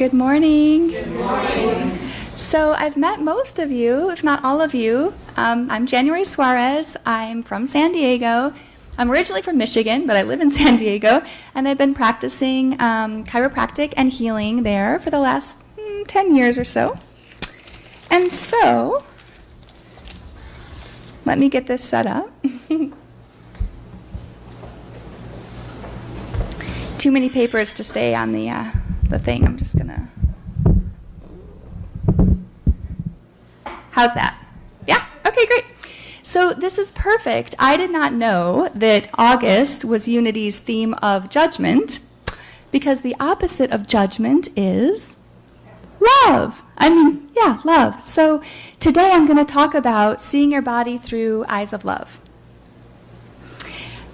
Good morning. Good morning. So I've met most of you, if not all of you. I'm January Suarez. I'm from San Diego. I'm originally from Michigan, but I live in San Diego, and I've been practicing chiropractic and healing there for the last 10 years or so. And so, let me get this set up. Too many papers to stay on the thing. I'm just gonna. How's that? Yeah? Okay, great. So this is perfect. I did not know that August was Unity's theme of judgment, because the opposite of judgment is love. Love. So today I'm going to talk about seeing your body through eyes of love,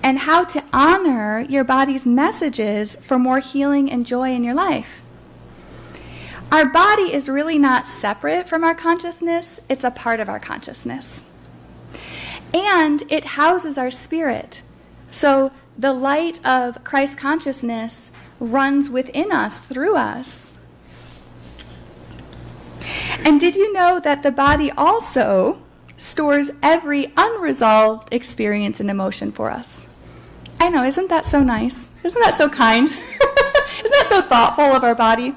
and how to honor your body's messages for more healing and joy in your life. Our body is really not separate from our consciousness. It's a part of our consciousness. And it houses our spirit. So the light of Christ consciousness runs within us, through us. And did you know that the body also stores every unresolved experience and emotion for us? I know, isn't that so nice? Isn't that so kind? Isn't that so thoughtful of our body?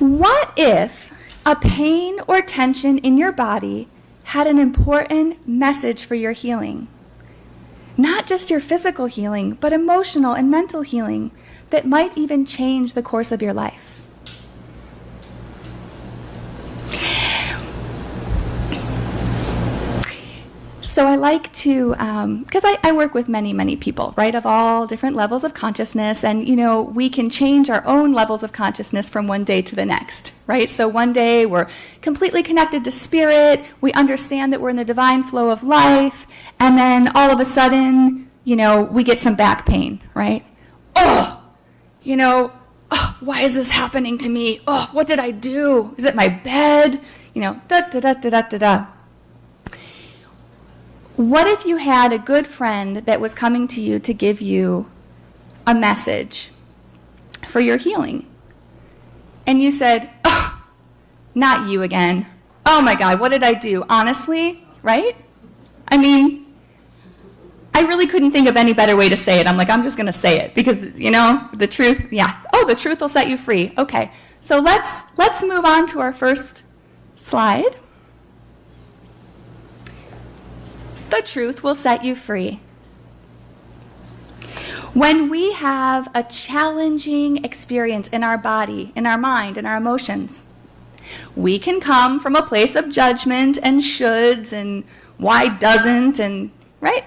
What if a pain or tension in your body had an important message for your healing? Not just your physical healing, but emotional and mental healing that might even change the course of your life. So I like to, because I work with many people, right, of all different levels of consciousness, and, we can change our own levels of consciousness from one day to the next, right? So one day we're completely connected to spirit, we understand that we're in the divine flow of life, and then all of a sudden, we get some back pain, right? Why is this happening to me? What did I do? Is it my bed? Da-da-da-da-da-da-da. What if you had a good friend that was coming to you to give you a message for your healing? And you said, not you again. Oh my God, what did I do? Honestly, right? I really couldn't think of any better way to say it. I'm just going to say it because, the truth, yeah. Oh, the truth will set you free. Okay, so let's move on to our first slide. The truth will set you free. When we have a challenging experience in our body, in our mind, in our emotions, we can come from a place of judgment and shoulds and why doesn't, and right?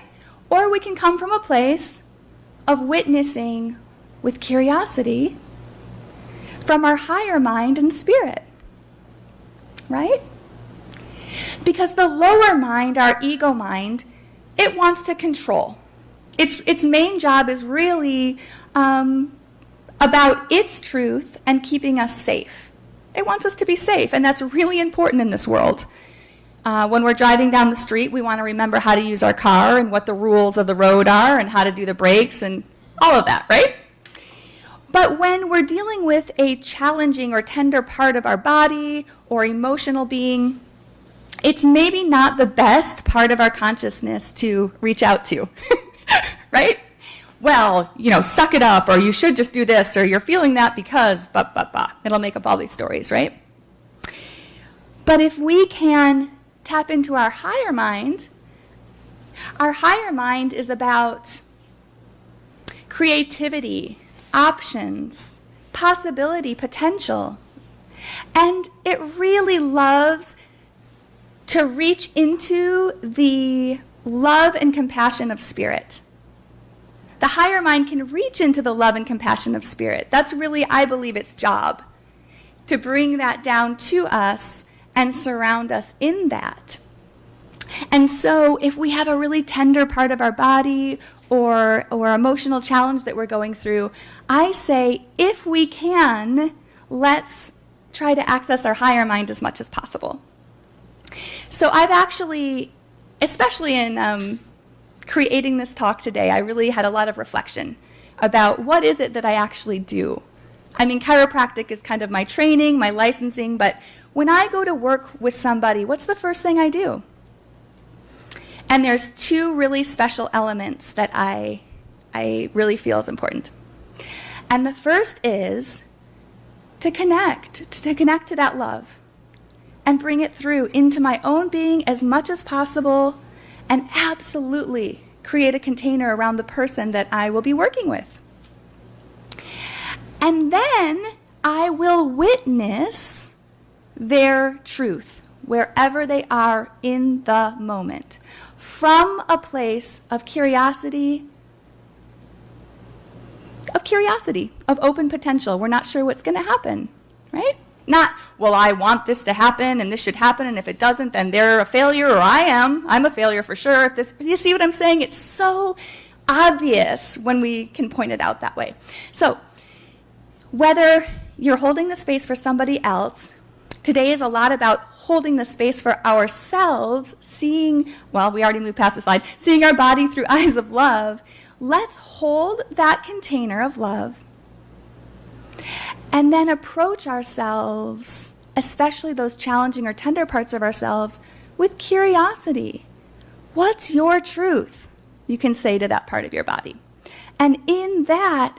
Or we can come from a place of witnessing with curiosity from our higher mind and spirit, right? Because the lower mind, our ego mind, it wants to control. Its main job is really about its truth and keeping us safe. It wants us to be safe, and that's really important in this world. When we're driving down the street, we want to remember how to use our car and what the rules of the road are and how to do the brakes and all of that, right? But when we're dealing with a challenging or tender part of our body or emotional being, it's maybe not the best part of our consciousness to reach out to, right? Well, suck it up, or you should just do this, or you're feeling that because, It'll make up all these stories, right? But if we can tap into our higher mind is about creativity, options, possibility, potential. And it really loves to reach into the love and compassion of spirit. The higher mind can reach into the love and compassion of spirit. That's really, I believe, its job, to bring that down to us and surround us in that. And so if we have a really tender part of our body or emotional challenge that we're going through, I say, if we can, let's try to access our higher mind as much as possible. So I've actually, especially in creating this talk today, I really had a lot of reflection about what is it that I actually do. I mean, chiropractic is kind of my training, my licensing, but when I go to work with somebody, what's the first thing I do? And there's two really special elements that I really feel is important. And the first is to connect to that love and bring it through into my own being as much as possible, and absolutely create a container around the person that I will be working with. And then I will witness their truth wherever they are in the moment, from a place of curiosity, of open potential. We're not sure what's going to happen, right? Not, well, I want this to happen and this should happen, and if it doesn't, then they're a failure, or I'm a failure for sure. If this, you see what I'm saying? It's so obvious when we can point it out that way. So whether you're holding the space for somebody else, today is a lot about holding the space for ourselves, seeing, well, we already moved past the slide, seeing our body through eyes of love. Let's hold that container of love and then approach ourselves, especially those challenging or tender parts of ourselves, with curiosity. What's your truth? You can say to that part of your body. And in that,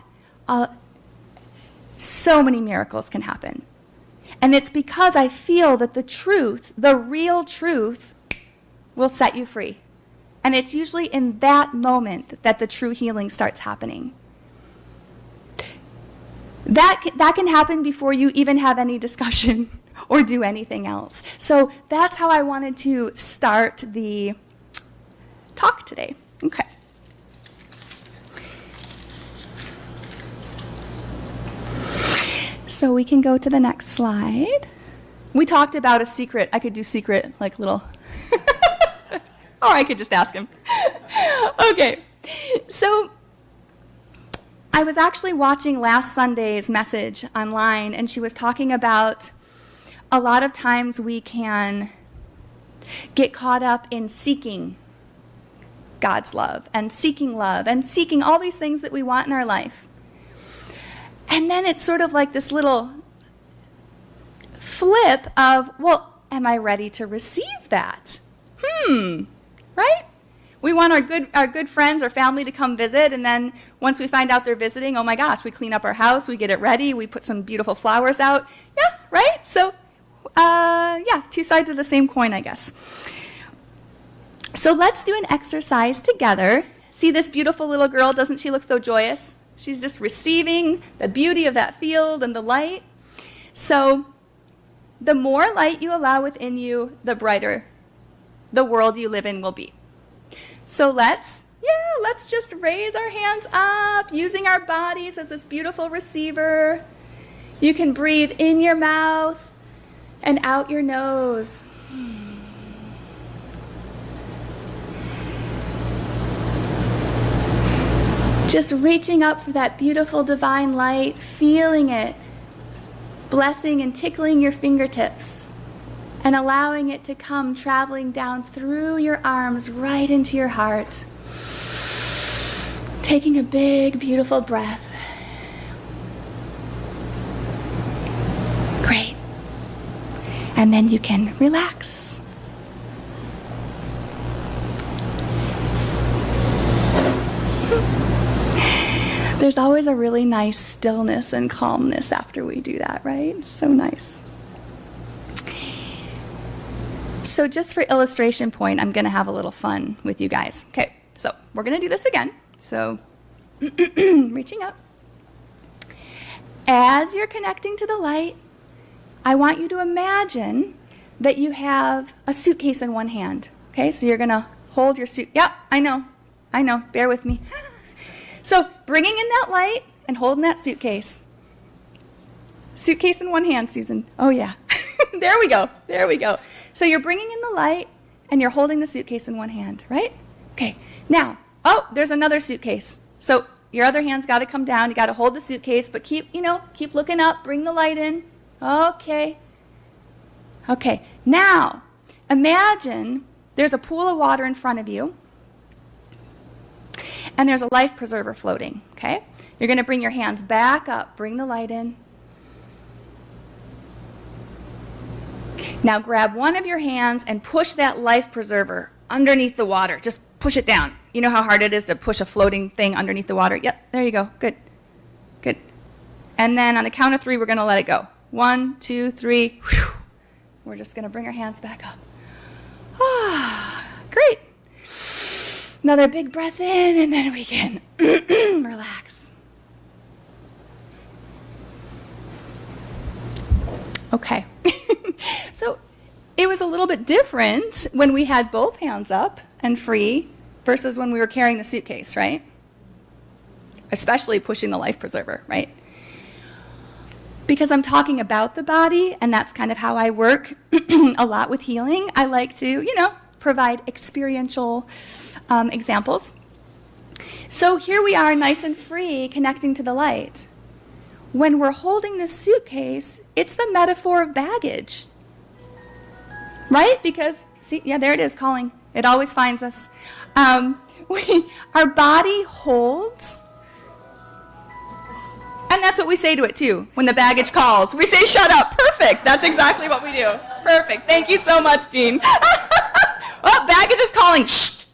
so many miracles can happen. And it's because I feel that the truth, the real truth, will set you free. And it's usually in that moment that the true healing starts happening. That can happen before you even have any discussion or do anything else. So that's how I wanted to start the talk today. Okay. So we can go to the next slide. We talked about a secret. I could do secret, like little, or I could just ask him. Okay, so I was actually watching last Sunday's message online, and she was talking about a lot of times we can get caught up in seeking God's love and seeking all these things that we want in our life. And then it's sort of like this little flip of, well, am I ready to receive that? Right? We want our good friends or family to come visit, and then once we find out they're visiting, oh my gosh, we clean up our house, we get it ready, we put some beautiful flowers out. Yeah, right? So, two sides of the same coin, I guess. So let's do an exercise together. See this beautiful little girl? Doesn't she look so joyous? She's just receiving the beauty of that field and the light. So the more light you allow within you, the brighter the world you live in will be. So let's just raise our hands up, using our bodies as this beautiful receiver. You can breathe in your mouth and out your nose. Just reaching up for that beautiful divine light, feeling it, blessing and tickling your fingertips, and allowing it to come traveling down through your arms right into your heart. Taking a big, beautiful breath. Great. And then you can relax. There's always a really nice stillness and calmness after we do that, right? So nice. So just for illustration point, I'm going to have a little fun with you guys. Okay, so we're going to do this again. So reaching up. As you're connecting to the light, I want you to imagine that you have a suitcase in one hand. Okay, so you're going to hold your suit. Yeah, I know. Bear with me. So bringing in that light and holding that suitcase. Suitcase in one hand, Susan. Oh, yeah. There we go. So you're bringing in the light and you're holding the suitcase in one hand, right? Okay. Now, there's another suitcase. So your other hand's got to come down. You got to hold the suitcase, but keep looking up. Bring the light in. Okay. Now, imagine there's a pool of water in front of you, and there's a life preserver floating, okay? You're going to bring your hands back up. Bring the light in. Now grab one of your hands and push that life preserver underneath the water. Just push it down. You know how hard it is to push a floating thing underneath the water? Yep, there you go. Good. Good. And then on the count of 3, we're going to let it go. 1, 2, 3. Whew. We're just going to bring our hands back up. Ah, great. Another big breath in, and then we can relax. Okay. So it was a little bit different when we had both hands up and free versus when we were carrying the suitcase, right? Especially pushing the life preserver, right? Because I'm talking about the body, and that's kind of how I work a lot with healing. I like to, provide experiential examples. So here we are, nice and free, connecting to the light. When we're holding this suitcase, it's the metaphor of baggage. Right? Because, see, yeah, there it is calling. It always finds us. Our body holds, and that's what we say to it too. When the baggage calls, we say, shut up. Perfect. That's exactly what we do. Perfect. Thank you so much, Jean. Oh, baggage is calling. Shh.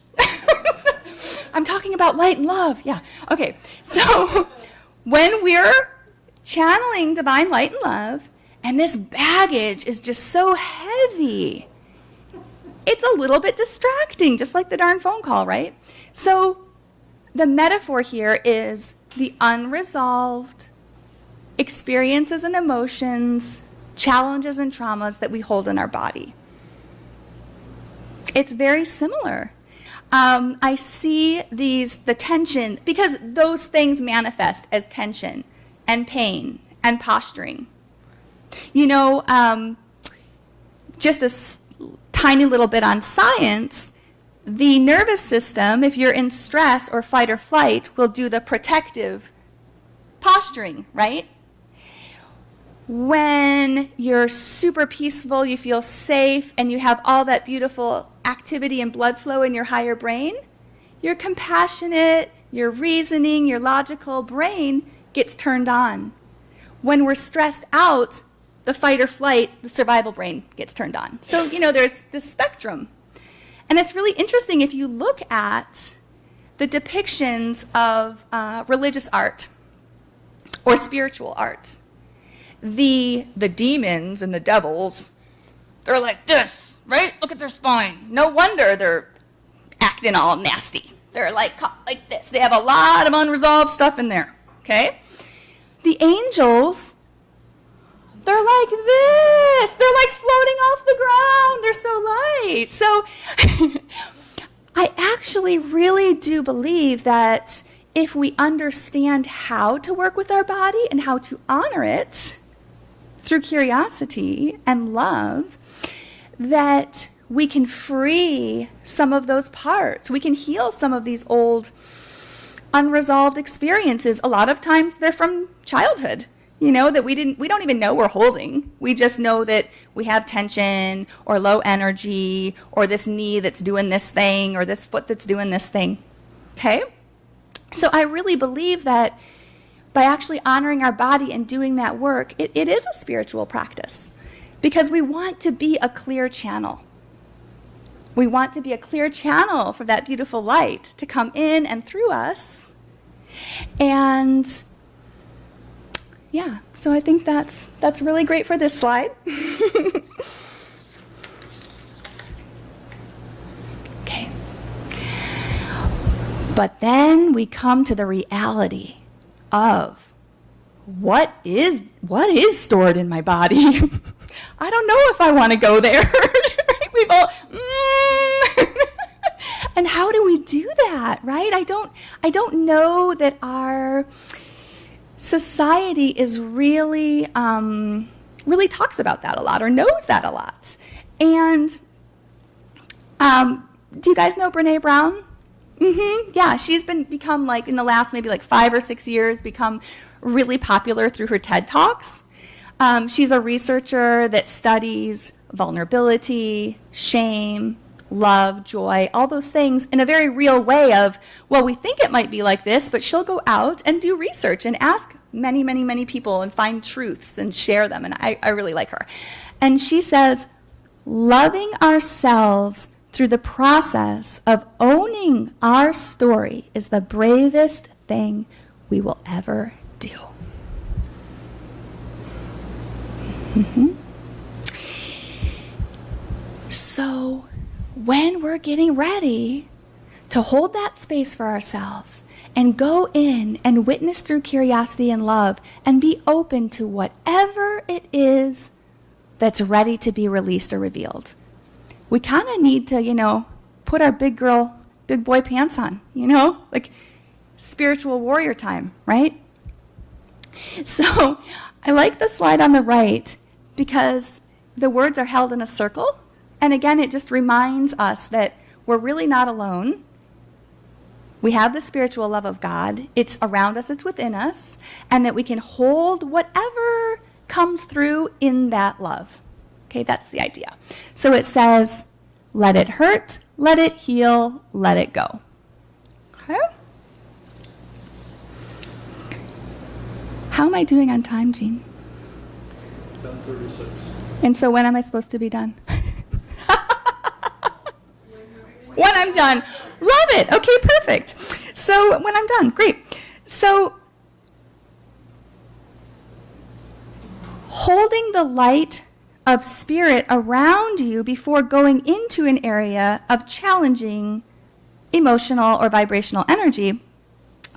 I'm talking about light and love. Yeah. Okay. So when we're channeling divine light and love, and this baggage is just so heavy, it's a little bit distracting, just like the darn phone call, right? So the metaphor here is the unresolved experiences and emotions, challenges and traumas that we hold in our body. It's very similar. I see the tension, because those things manifest as tension and pain and posturing. Just a tiny little bit on science, the nervous system, if you're in stress or fight or flight, will do the protective posturing, right? When you're super peaceful, you feel safe, and you have all that beautiful activity and blood flow in your higher brain, your compassionate, your reasoning, your logical brain gets turned on. When we're stressed out, the fight or flight, the survival brain gets turned on. So, there's this spectrum. And it's really interesting if you look at the depictions of religious art or spiritual art. The demons and the devils, they're like this, right? Look at their spine. No wonder they're acting all nasty. They're like this. They have a lot of unresolved stuff in there, okay? The angels, they're like this. They're like floating off the ground. They're so light. So I actually really do believe that if we understand how to work with our body and how to honor it through curiosity and love, that we can free some of those parts. We can heal some of these old unresolved experiences. A lot of times they're from childhood, that we don't even know we're holding. We just know that we have tension or low energy or this knee that's doing this thing or this foot that's doing this thing. Okay? So I really believe that by actually honoring our body and doing that work, it is a spiritual practice, because we want to be a clear channel. We want to be a clear channel for that beautiful light to come in and through us. And yeah, so I think that's really great for this slide. Okay. But then we come to the reality of what is stored in my body. I don't know if I want to go there. Right? We go, and how do we do that, right? I don't know that our society is really talks about that a lot or knows that a lot. And do you guys know Brene Brown? Mm-hmm. Yeah, she's become in the last maybe 5 or 6 years, become really popular through her TED Talks. She's a researcher that studies vulnerability, shame, love, joy, all those things in a very real way of, well, we think it might be like this, but she'll go out and do research and ask many, many, many people and find truths and share them. And I really like her. And she says, loving ourselves through the process of owning our story is the bravest thing we will ever do. Mm-hmm. So when we're getting ready to hold that space for ourselves and go in and witness through curiosity and love and be open to whatever it is that's ready to be released or revealed, we kind of need to, put our big boy pants on, like spiritual warrior time, right? So I like the slide on the right because the words are held in a circle. And again, it just reminds us that we're really not alone. We have the spiritual love of God. It's around us, it's within us, and that we can hold whatever comes through in that love. Okay, that's the idea. So it says, let it hurt, let it heal, let it go. Okay? How am I doing on time, Jean? 10:36. And so when am I supposed to be done? When I'm done. Love it. Okay, perfect. So when I'm done, great. So holding the light of spirit around you before going into an area of challenging emotional or vibrational energy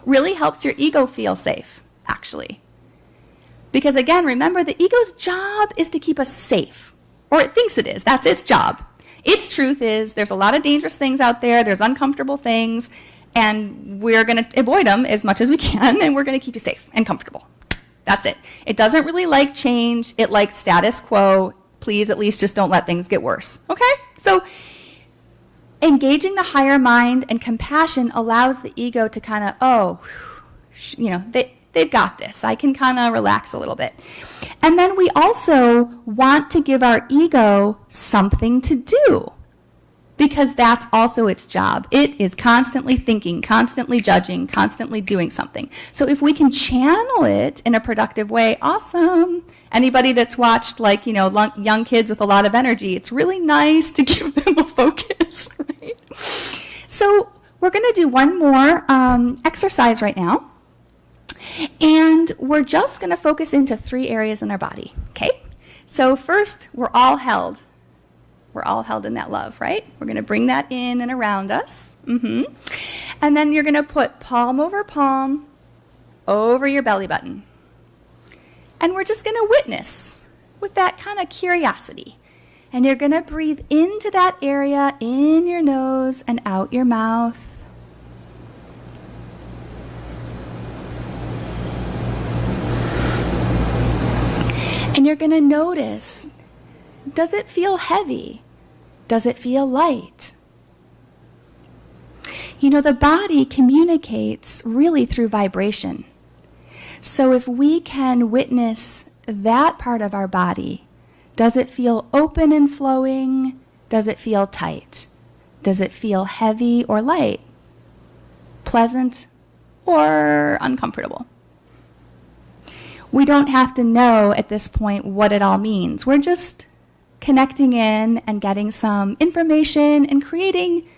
really helps your ego feel safe, actually. Because again, remember, the ego's job is to keep us safe, or it thinks it is. That's its job. Its truth is there's a lot of dangerous things out there, there's uncomfortable things, and we're going to avoid them as much as we can, and we're going to keep you safe and comfortable. That's it. It doesn't really like change. It likes status quo. Please, at least just don't let things get worse. Okay? So engaging the higher mind and compassion allows the ego to kind of, they've got this. I can kind of relax a little bit. And then we also want to give our ego something to do, because that's also its job. It is constantly thinking, constantly judging, constantly doing something. So if we can channel it in a productive way, awesome. Anybody that's watched young kids with a lot of energy, it's really nice to give them a focus, right? So we're going to do one more exercise right now. And we're just going to focus into 3 areas in our body, okay? So first, we're all held. We're all held in that love, right? We're going to bring that in and around us. Mm-hmm. And then you're going to put palm over your belly button. And we're just going to witness with that kind of curiosity. And you're going to breathe into that area in your nose and out your mouth. And you're going to notice, does it feel heavy? Does it feel light? The body communicates really through vibration. So if we can witness that part of our body, does it feel open and flowing? Does it feel tight? Does it feel heavy or light? Pleasant or uncomfortable? We don't have to know at this point what it all means. We're just connecting in and getting some information and creating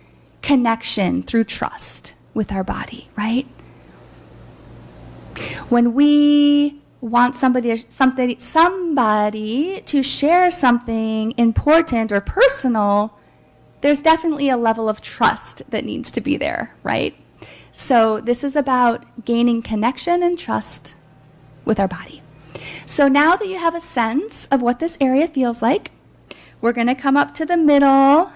connection through trust with our body, right? When we want somebody to share something important or personal, there's definitely a level of trust that needs to be there, right? So this is about gaining connection and trust with our body. So now that you have a sense of what this area feels like, we're going to come up to the middle.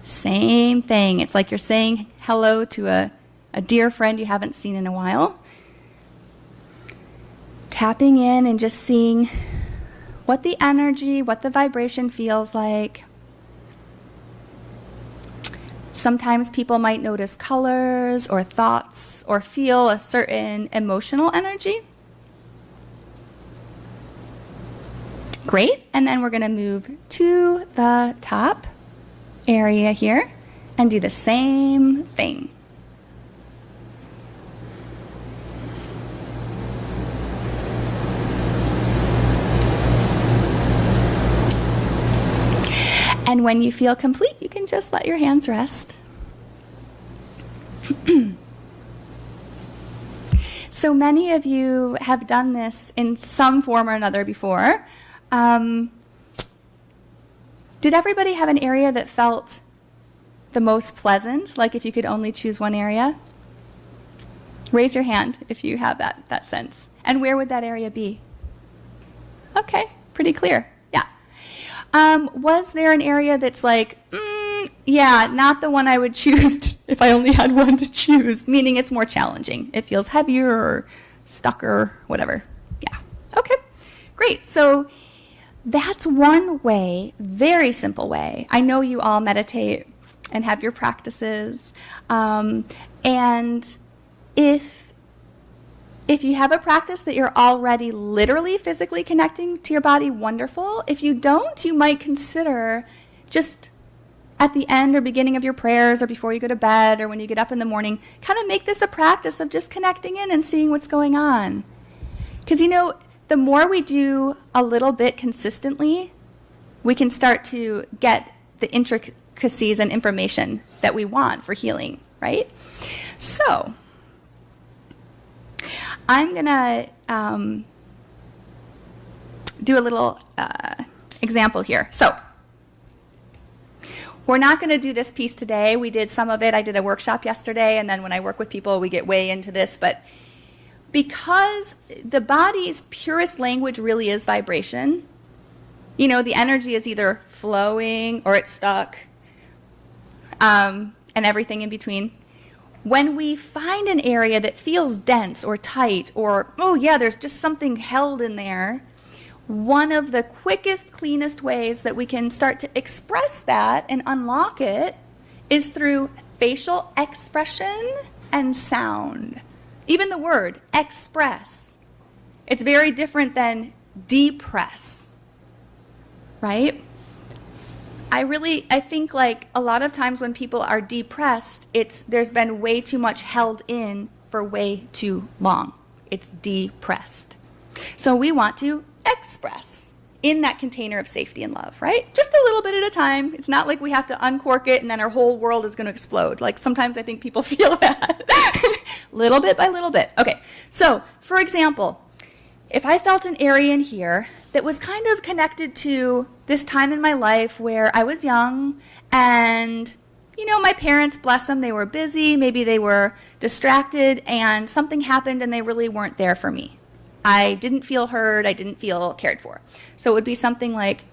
Same thing. It's like you're saying hello to a dear friend you haven't seen in a while. Tapping in and just seeing what the energy, what the vibration feels like. Sometimes people might notice colors or thoughts or feel a certain emotional energy. Great. And then we're going to move to the top area here and do the same thing. And when you feel complete, you can just let your hands rest. So many of you have done this in some form or another before. Did everybody have an area that felt the most pleasant, like if you could only choose one area? Raise your hand if you have that sense. And where would that area be? Okay, pretty clear. Yeah. Was there an area that's like, yeah, not the one I would choose if I only had one to choose, meaning it's more challenging. It feels heavier or stucker, whatever. Yeah. Okay, great. So that's one way, very simple way. I know you all meditate and have your practices. And if you have a practice that you're already literally physically connecting to your body, wonderful. If you don't, you might consider just at the end or beginning of your prayers or before you go to bed or when you get up in the morning, kind of make this a practice of just connecting in and seeing what's going on. Because, the more we do a little bit consistently, we can start to get the intricacies and information that we want for healing, right? So I'm going to do a little example here. So we're not going to do this piece today. We did some of it. I did a workshop yesterday, and then when I work with people, we get way into this. But because the body's purest language really is vibration, the energy is either flowing or it's stuck, and everything in between. When we find an area that feels dense or tight or, oh yeah, there's just something held in there, one of the quickest, cleanest ways that we can start to express that and unlock it is through facial expression and sound. Even the word express. It's very different than depress, right? I think like a lot of times when people are depressed, there's been way too much held in for way too long. It's depressed. So we want to express in that container of safety and love, right? Just a little bit at a time. It's not like we have to uncork it and then our whole world is going to explode. Like sometimes I think people feel that. Little bit by little bit. Okay, so for example, if I felt an area in here that was kind of connected to this time in my life where I was young and, my parents, bless them, they were busy, maybe they were distracted and something happened and they really weren't there for me. I didn't feel heard, I didn't feel cared for. So it would be something like,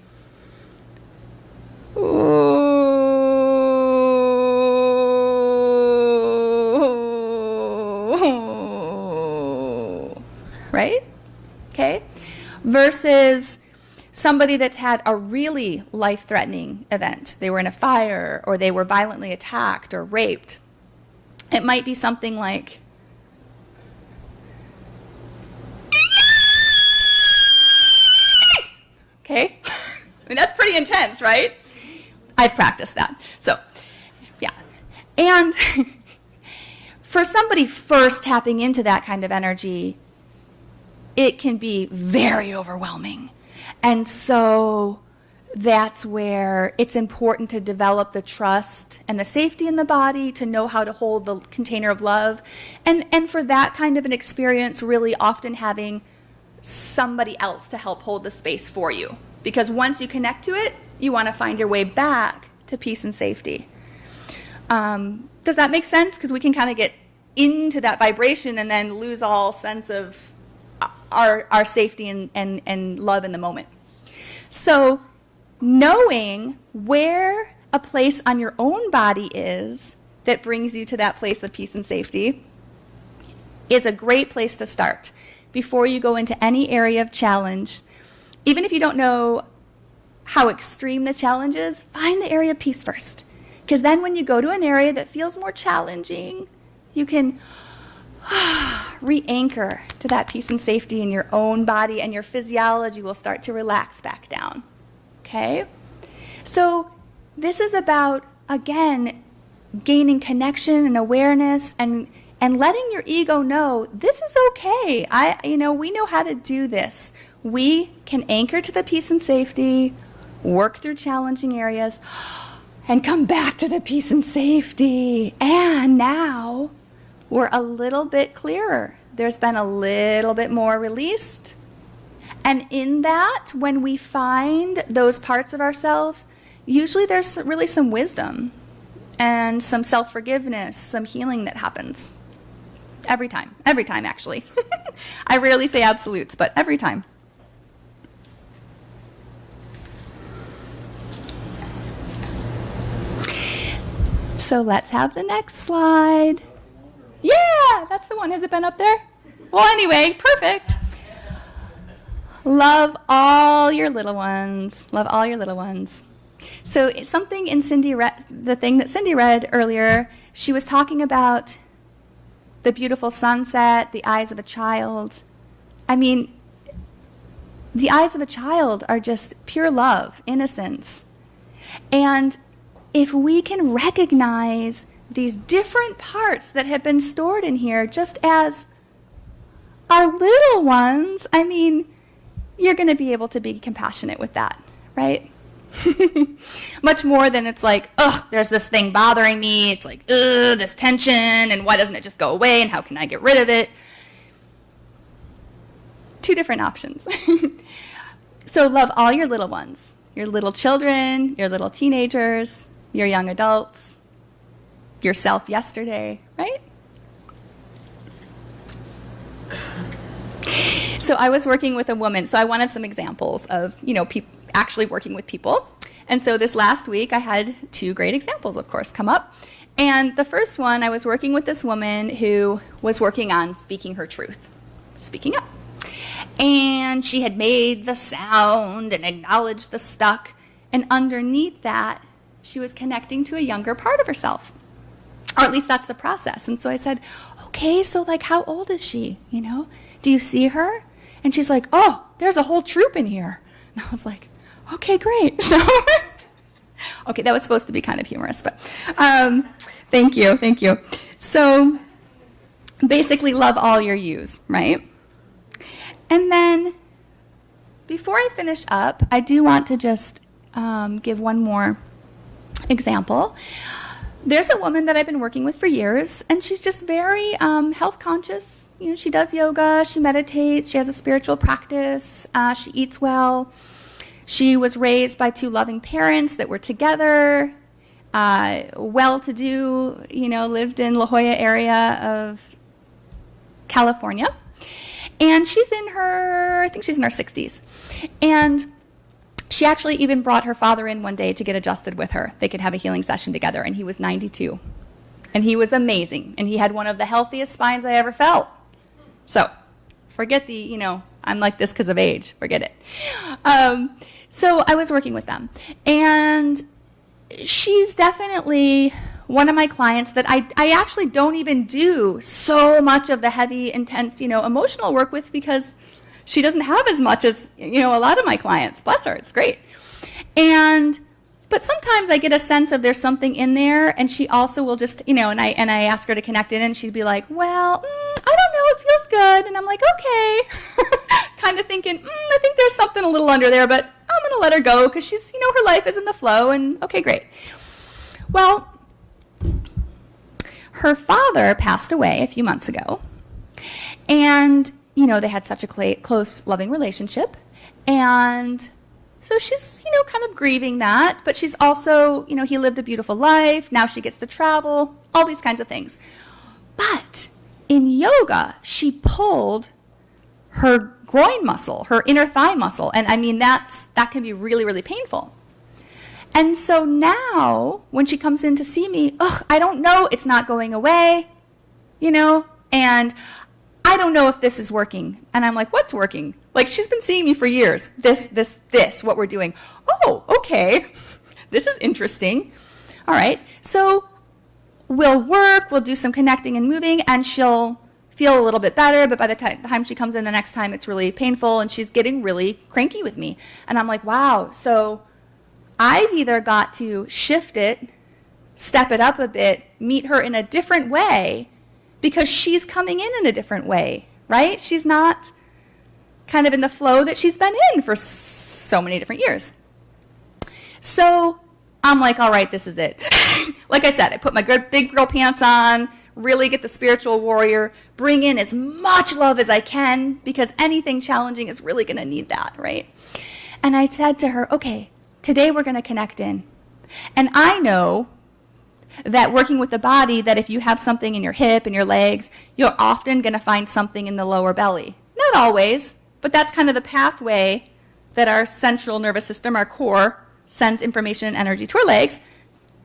right? Okay? Versus somebody that's had a really life-threatening event. They were in a fire, or they were violently attacked or raped. It might be something like, okay? I mean, that's pretty intense, right? I've practiced that. So, yeah. And for somebody first tapping into that kind of energy, it can be very overwhelming. And so that's where it's important to develop the trust and the safety in the body to know how to hold the container of love. And for that kind of an experience, really often having somebody else to help hold the space for you. Because once you connect to it, you want to find your way back to peace and safety. Does that make sense? Because we can kind of get into that vibration and then lose all sense of our safety and love in the moment. So knowing where a place on your own body is that brings you to that place of peace and safety is a great place to start before you go into any area of challenge. Even if you don't know how extreme the challenge is, find the area of peace first. Because then when you go to an area that feels more challenging, you can re-anchor to that peace and safety in your own body, and your physiology will start to relax back down. Okay? So this is about, again, gaining connection and awareness and letting your ego know this is okay. We know how to do this. We can anchor to the peace and safety, work through challenging areas, and come back to the peace and safety. And now we're a little bit clearer. There's been a little bit more released. And in that, when we find those parts of ourselves, usually there's really some wisdom and some self-forgiveness, some healing that happens. Every time actually. I rarely say absolutes, but every time. So let's have the next slide. Yeah, that's the one. Has it been up there? Well, anyway, perfect. Love all your little ones. Love all your little ones. So something in the thing that Cindy read earlier, she was talking about the beautiful sunset, the eyes of a child. I mean, the eyes of a child are just pure love, innocence. And if we can recognize these different parts that have been stored in here just as our little ones, I mean, you're going to be able to be compassionate with that, right? Much more than it's like, oh, there's this thing bothering me. It's like, this tension, and why doesn't it just go away, and how can I get rid of it? Two different options. So love all your little ones, your little children, your little teenagers, your young adults, yourself yesterday, right? So I was working with a woman, so I wanted some examples of, actually working with people. And so this last week I had two great examples, of course, come up. And the first one, I was working with this woman who was working on speaking her truth, speaking up. And she had made the sound and acknowledged the stuck. And underneath that, she was connecting to a younger part of herself. Or at least that's the process. And so I said, okay, so like how old is she? Do you see her? And she's like, oh, there's a whole troop in here. And I was like, okay, great. So, okay, that was supposed to be kind of humorous, but thank you. So basically love all your yous, right? And then before I finish up, I do want to just give one more example. There's a woman that I've been working with for years, and she's just very health conscious. She does yoga, she meditates, she has a spiritual practice, she eats well. She was raised by two loving parents that were together, well-to-do, lived in La Jolla area of California. And I think she's in her 60s. And she actually even brought her father in one day to get adjusted with her. They could have a healing session together, and he was 92. And he was amazing, and he had one of the healthiest spines I ever felt. So forget I'm like this because of age. Forget it. So I was working with them. And she's definitely one of my clients that I actually don't even do so much of the heavy, intense, emotional work with, because she doesn't have as much as, a lot of my clients. Bless her, it's great. But sometimes I get a sense of there's something in there, and she also will just, and I ask her to connect in, and she'd be like, well, I don't know, it feels good. And I'm like, okay. Kind of thinking, I think there's something a little under there, but I'm going to let her go because she's, her life is in the flow, and okay, great. Well, her father passed away a few months ago, and, they had such a close, loving relationship, and so she's, kind of grieving that, but she's also, he lived a beautiful life, now she gets to travel, all these kinds of things. But in yoga, she pulled her groin muscle, her inner thigh muscle, and I mean, that can be really, really painful. And so now, when she comes in to see me, I don't know, it's not going away, and I don't know if this is working. And I'm like, what's working? Like, she's been seeing me for years. This, what we're doing. Oh, okay. This is interesting. All right. So we'll work, we'll do some connecting and moving, and she'll feel a little bit better, but by the time she comes in the next time, it's really painful, and she's getting really cranky with me. And I'm like, wow, so I've either got to shift it, step it up a bit, meet her in a different way, because she's coming in a different way, right? She's not kind of in the flow that she's been in for so many different years. So I'm like, all right, this is it. Like I said, I put my good big girl pants on, really get the spiritual warrior, bring in as much love as I can, because anything challenging is really going to need that, right? And I said to her, okay, today we're going to connect in. And I know that working with the body, that if you have something in your hip and your legs, you're often going to find something in the lower belly. Not always, but that's kind of the pathway that our central nervous system, our core, sends information and energy to our legs.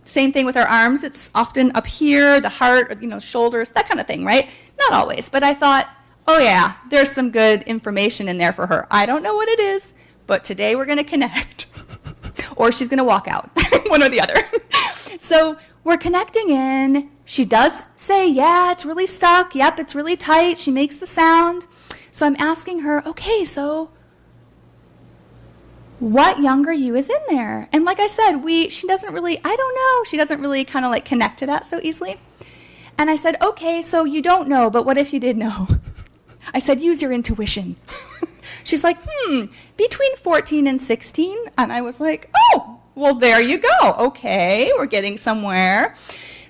Same thing with our arms. It's often up here, the heart, or, shoulders, that kind of thing, right? Not always, but I thought, oh yeah, there's some good information in there for her. I don't know what it is, but today we're going to connect. Or she's going to walk out, one or the other. So we're connecting in. She does say, yeah, it's really stuck. Yep, it's really tight. She makes the sound. So I'm asking her, okay, so what younger you is in there? And like I said, she doesn't really kind of like connect to that so easily. And I said, okay, so you don't know, but what if you did know? I said, use your intuition. She's like, between 14 and 16. And I was like, oh, well, there you go. Okay, we're getting somewhere.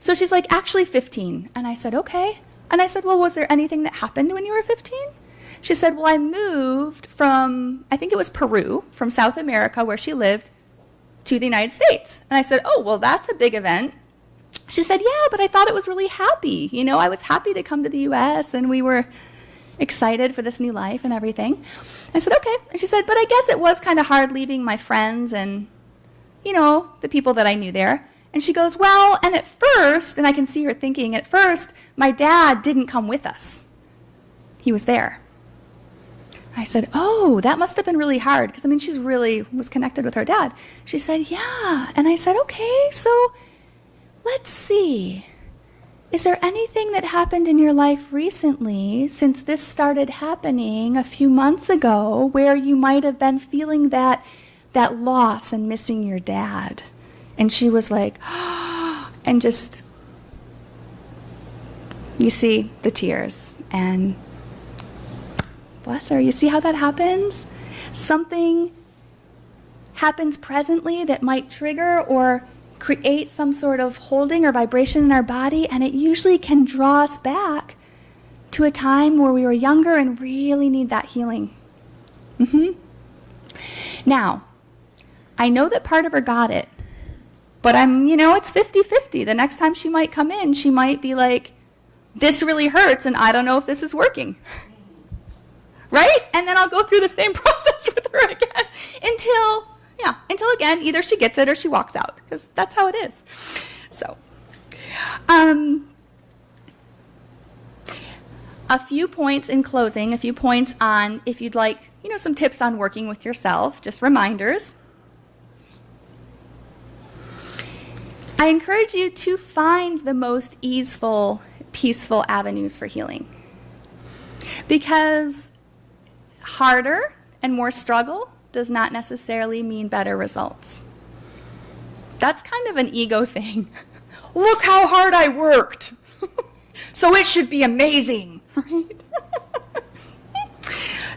So she's like, actually 15. And I said, okay. And I said, well, was there anything that happened when you were 15? She said, well, I moved from, I think it was Peru, from South America, where she lived, to the United States. And I said, oh, well, that's a big event. She said, yeah, but I thought it was really happy. I was happy to come to the U.S., and we were excited for this new life and everything. I said, okay. And she said, but I guess it was kind of hard leaving my friends and, the people that I knew there. And she goes, well, and at first, and I can see her thinking, at first, my dad didn't come with us. He was there. I said, oh, that must have been really hard, because, she really was connected with her dad. She said, yeah. And I said, okay, so let's see. Is there anything that happened in your life recently, since this started happening a few months ago, where you might have been feeling that loss and missing your dad? And she was like, and just, you see the tears. And bless her. You see how that happens? Something happens presently that might trigger or create some sort of holding or vibration in our body, and it usually can draw us back to a time where we were younger and really need that healing. Now, I know that part of her got it, but it's 50-50. The next time she might come in, she might be like, this really hurts, and I don't know if this is working. Right? And then I'll go through the same process with her again until again, either she gets it or she walks out, because that's how it is. So, a few points in closing, a few points on, if you'd like, some tips on working with yourself, just reminders. I encourage you to find the most easeful, peaceful avenues for healing. Because harder and more struggle does not necessarily mean better results. That's kind of an ego thing. Look how hard I worked, so it should be amazing, right?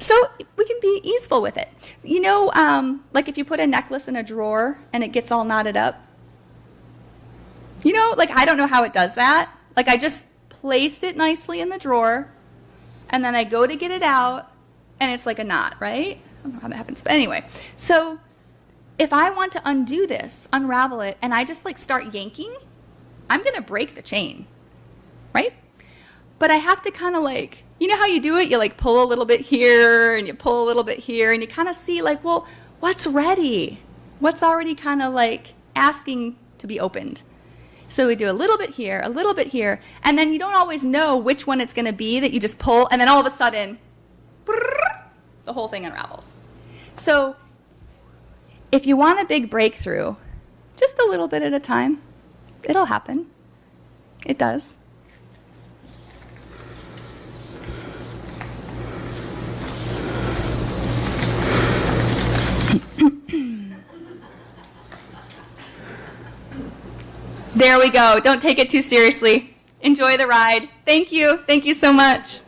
So we can be easeful with it. Like if you put a necklace in a drawer and it gets all knotted up, I don't know how it does that. Like I just placed it nicely in the drawer, and then I go to get it out, and it's like a knot, right? I don't know how that happens, but anyway. So if I want to undo this, unravel it, and I just start yanking, I'm going to break the chain, right? But I have to kind of how you do it? You pull a little bit here, and you pull a little bit here, and you kind of see well, what's ready? What's already kind of asking to be opened? So we do a little bit here, and then you don't always know which one it's going to be that you just pull, and then all of a sudden, the whole thing unravels. So if you want a big breakthrough, just a little bit at a time. It'll happen. It does. There we go. Don't take it too seriously. Enjoy the ride. Thank you. Thank you so much.